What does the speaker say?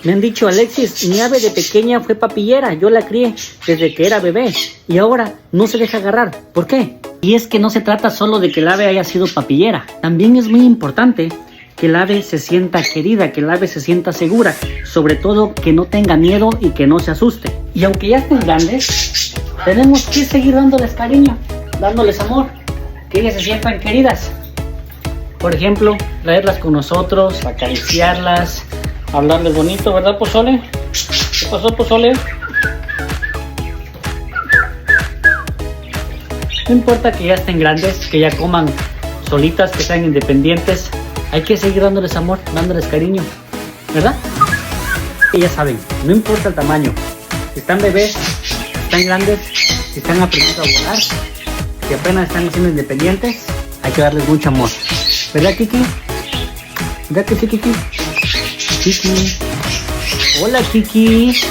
Me han dicho, Alexis, mi ave de pequeña fue papillera, yo la crié desde que era bebé y ahora no se deja agarrar. ¿Por qué? Y es que no se trata solo de que el ave haya sido papillera, también es muy importante que el ave se sienta querida, que el ave se sienta segura, sobre todo que no tenga miedo y que no se asuste. Y aunque ya estén grandes, tenemos que seguir dándoles cariño, dándoles amor, que ellas se sientan queridas. Por ejemplo, traerlas con nosotros, acariciarlas, hablarles bonito, ¿verdad, Pozole? ¿Qué pasó, Pozole? No importa que ya estén grandes, que ya coman solitas, que sean independientes, hay que seguir dándoles amor, dándoles cariño, ¿verdad? Y ya saben, no importa el tamaño, si están bebés, si están grandes, si están aprendiendo a volar, si apenas están siendo independientes, hay que darles mucho amor. ¿Verdad, Kiki? ¿Verdad que sí, Kiki? Kiki. Hola, Kiki.